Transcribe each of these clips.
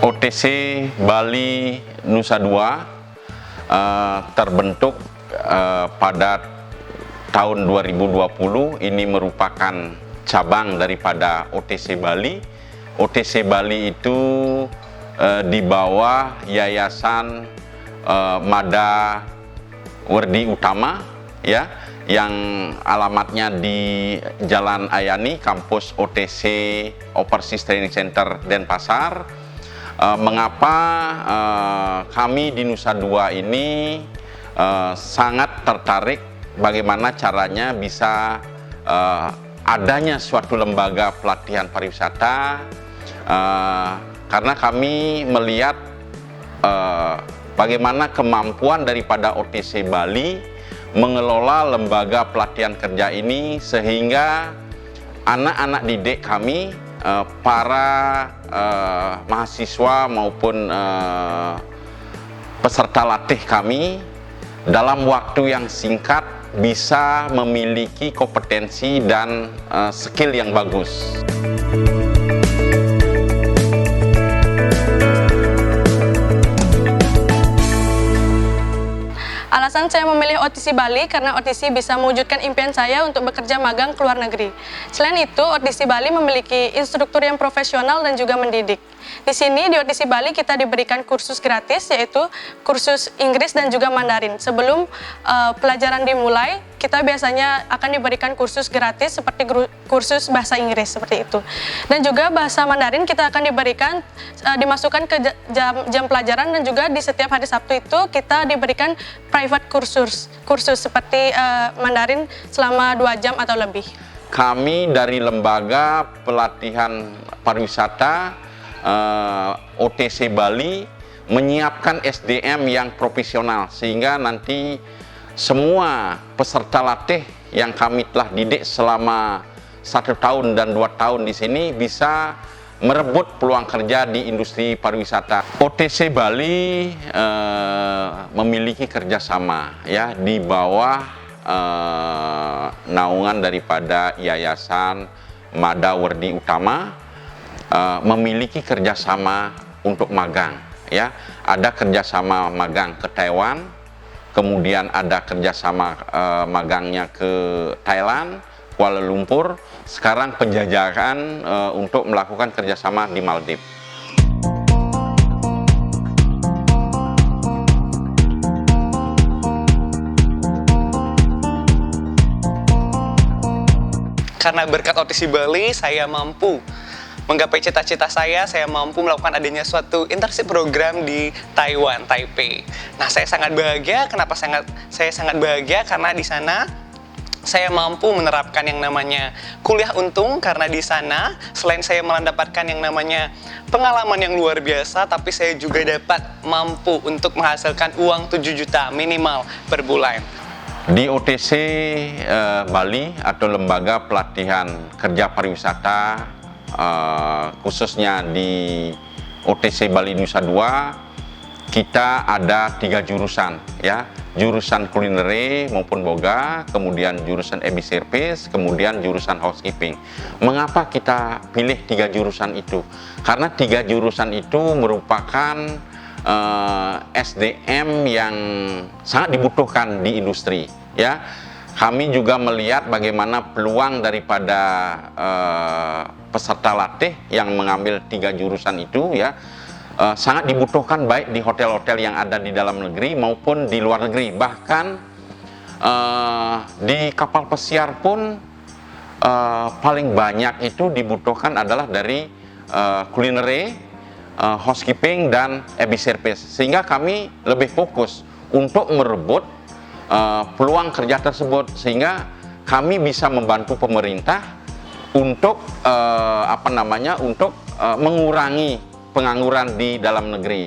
OTC Bali Nusa Dua terbentuk pada tahun 2020. Ini merupakan cabang daripada OTC Bali. OTC Bali itu di bawah Yayasan Mada Werdi Utama, ya, yang alamatnya di Jalan Ayani, kampus OTC Overseas Training Center Denpasar. Mengapa kami di Nusa Dua ini sangat tertarik bagaimana caranya bisa adanya suatu lembaga pelatihan pariwisata, karena kami melihat bagaimana kemampuan daripada OTC Bali mengelola lembaga pelatihan kerja ini, sehingga anak-anak didik kami, para mahasiswa maupun peserta latih kami, dalam waktu yang singkat bisa memiliki kompetensi dan skill yang bagus. Alasan saya memilih OTC Bali karena OTC bisa mewujudkan impian saya untuk bekerja magang ke luar negeri. Selain itu, OTC Bali memiliki instruktur yang profesional dan juga mendidik. Di sini di OTC Bali kita diberikan kursus gratis, yaitu kursus Inggris dan juga Mandarin. Sebelum pelajaran dimulai, kita biasanya akan diberikan kursus gratis seperti kursus bahasa Inggris seperti itu. Dan juga bahasa Mandarin kita akan diberikan dimasukkan ke jam pelajaran, dan juga di setiap hari Sabtu itu kita diberikan private kursus seperti Mandarin selama 2 jam atau lebih. Kami dari Lembaga Pelatihan Pariwisata OTC Bali menyiapkan SDM yang profesional, sehingga nanti semua peserta latih yang kami telah didik selama 1 tahun dan 2 tahun di sini bisa merebut peluang kerja di industri pariwisata. OTC Bali memiliki kerjasama, ya, di bawah naungan daripada Yayasan Mada Werdi Utama, memiliki kerjasama untuk magang, ya. Ada kerjasama magang ke Taiwan, kemudian ada kerjasama magangnya ke Thailand, Kuala Lumpur. Sekarang penjajakan untuk melakukan kerjasama di Maldives. Karena berkat OTC Bali, saya mampu menggapai cita-cita saya mampu melakukan adanya suatu internship program di Taiwan, Taipei. Nah, saya sangat bahagia. Kenapa saya sangat bahagia? Karena di sana saya mampu menerapkan yang namanya kuliah untung, karena di sana selain saya mendapatkan yang namanya pengalaman yang luar biasa, tapi saya juga dapat mampu untuk menghasilkan uang 7 juta minimal per bulan. Di OTC Bali atau Lembaga Pelatihan Kerja Pariwisata, khususnya di OTC Bali Nusa Dua, kita ada 3 jurusan, ya, jurusan kulineri maupun boga, kemudian jurusan EB Service, kemudian jurusan housekeeping. Mengapa kita pilih 3 jurusan itu? Karena 3 jurusan itu merupakan SDM yang sangat dibutuhkan di industri, ya. Kami juga melihat bagaimana peluang daripada peserta latih yang mengambil 3 jurusan itu, ya, sangat dibutuhkan baik di hotel-hotel yang ada di dalam negeri maupun di luar negeri. Bahkan di kapal pesiar pun paling banyak itu dibutuhkan adalah dari kulineri, housekeeping, dan EB service. Sehingga kami lebih fokus untuk merebut peluang kerja tersebut, sehingga kami bisa membantu pemerintah untuk mengurangi pengangguran di dalam negeri.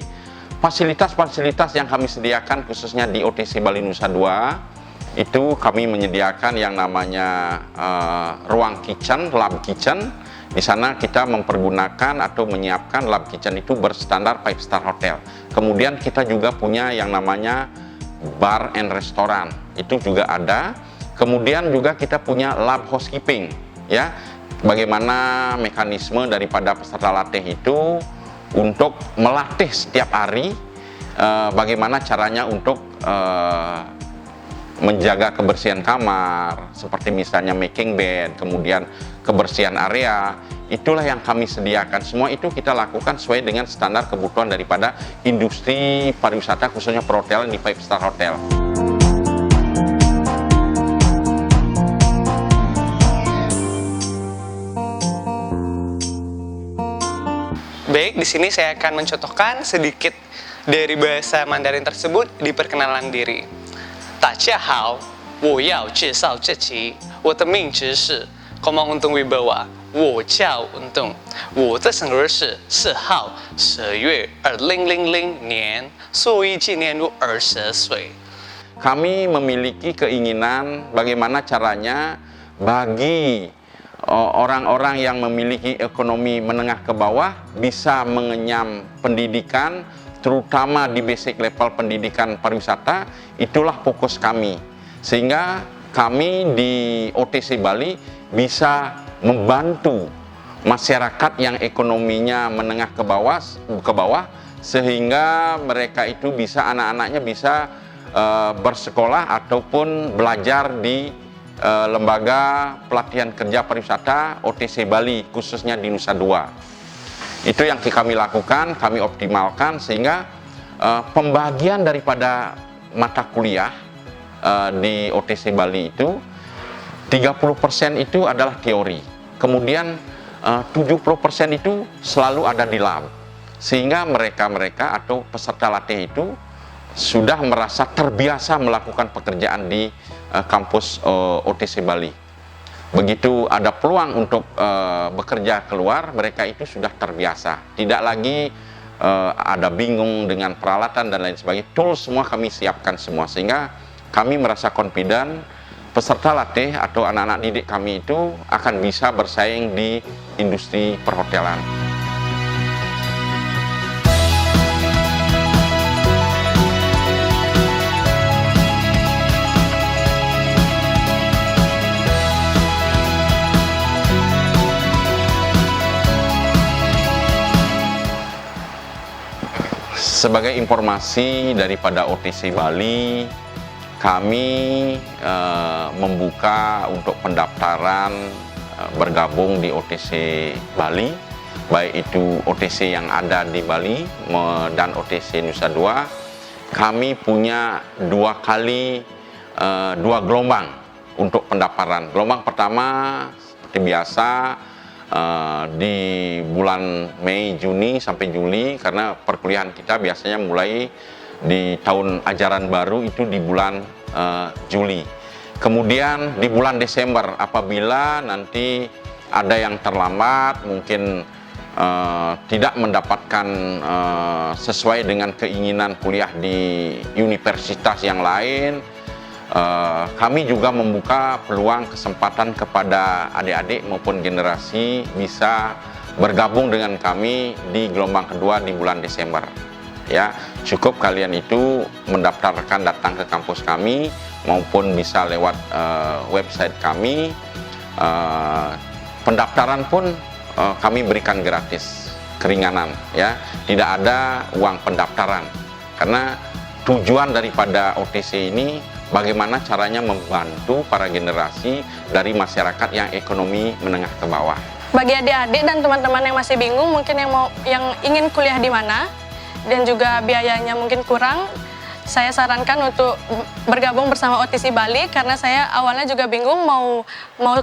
Fasilitas-fasilitas yang kami sediakan khususnya di OTC Bali Nusa Dua itu kami menyediakan yang namanya ruang kitchen, lab kitchen. Di sana kita mempergunakan atau menyiapkan lab kitchen itu berstandar 5 star hotel. Kemudian kita juga punya yang namanya bar and restoran, itu juga ada. Kemudian juga kita punya lab housekeeping, ya. Bagaimana mekanisme daripada peserta latih itu untuk melatih setiap hari bagaimana caranya untuk menjaga kebersihan kamar, seperti misalnya making bed, kemudian kebersihan area. Itulah yang kami sediakan. Semua itu kita lakukan sesuai dengan standar kebutuhan daripada industri pariwisata, khususnya perhotelan di 5 Star Hotel. Baik, di sini saya akan mencontohkan sedikit dari bahasa Mandarin tersebut di perkenalan diri. 大家好，我要介绍自己，我的名字是 Komang Untung Wibawa， 我叫运动，我的生日是4号12月2000年，所以今年我20岁。 Kami memiliki keinginan bagaimana caranya bagi orang-orang yang memiliki ekonomi menengah ke bawah bisa mengenyam pendidikan, terutama di basic level pendidikan pariwisata. Itulah fokus kami, sehingga kami di OTC Bali bisa membantu masyarakat yang ekonominya menengah ke bawah, sehingga mereka itu bisa, anak-anaknya bisa bersekolah ataupun belajar di lembaga pelatihan kerja pariwisata OTC Bali, khususnya di Nusa Dua. Itu yang kami lakukan, kami optimalkan, sehingga pembagian daripada mata kuliah di OTC Bali itu 30% itu adalah teori, kemudian 70% itu selalu ada di lab, sehingga mereka atau peserta latih itu sudah merasa terbiasa melakukan pekerjaan di kampus OTC Bali. Begitu ada peluang untuk bekerja keluar, mereka itu sudah terbiasa, tidak lagi ada bingung dengan peralatan dan lain sebagainya. Tools semua kami siapkan semua, sehingga kami merasa confident peserta latih atau anak-anak didik kami itu akan bisa bersaing di industri perhotelan. Sebagai informasi daripada OTC Bali, kami membuka untuk pendaftaran bergabung di OTC Bali, baik itu OTC yang ada di Bali dan OTC Nusa Dua. Kami punya dua gelombang untuk pendaftaran. Gelombang pertama seperti biasa di bulan Mei, Juni sampai Juli, karena perkuliahan kita biasanya mulai di tahun ajaran baru itu di bulan Juli. Kemudian di bulan Desember, apabila nanti ada yang terlambat, mungkin tidak mendapatkan sesuai dengan keinginan kuliah di universitas yang lain, kami juga membuka peluang kesempatan kepada adik-adik maupun generasi bisa bergabung dengan kami di gelombang kedua di bulan Desember. Ya, cukup kalian itu mendaftarkan, datang ke kampus kami maupun bisa lewat website kami. Pendaftaran pun kami berikan gratis, keringanan, ya, tidak ada uang pendaftaran, karena tujuan daripada OTC ini bagaimana caranya membantu para generasi dari masyarakat yang ekonomi menengah ke bawah. Bagi adik-adik dan teman-teman yang masih bingung, mungkin yang ingin kuliah di mana dan juga biayanya mungkin kurang, saya sarankan untuk bergabung bersama OTC Bali, karena saya awalnya juga bingung mau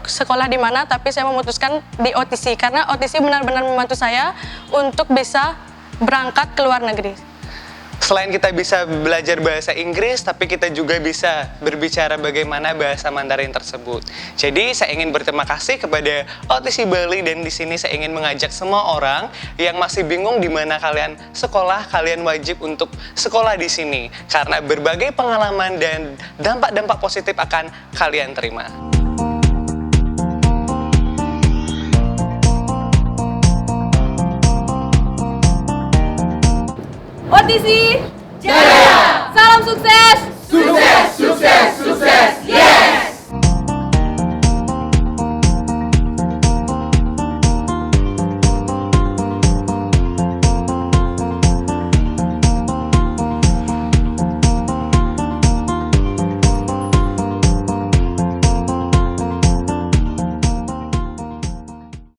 sekolah di mana, tapi saya memutuskan di OTC karena OTC benar-benar membantu saya untuk bisa berangkat ke luar negeri. Selain kita bisa belajar bahasa Inggris, tapi kita juga bisa berbicara bagaimana bahasa Mandarin tersebut. Jadi saya ingin berterima kasih kepada OTC Bali, dan di sini saya ingin mengajak semua orang yang masih bingung di mana kalian sekolah, kalian wajib untuk sekolah di sini karena berbagai pengalaman dan dampak-dampak positif akan kalian terima. OTC Jaya!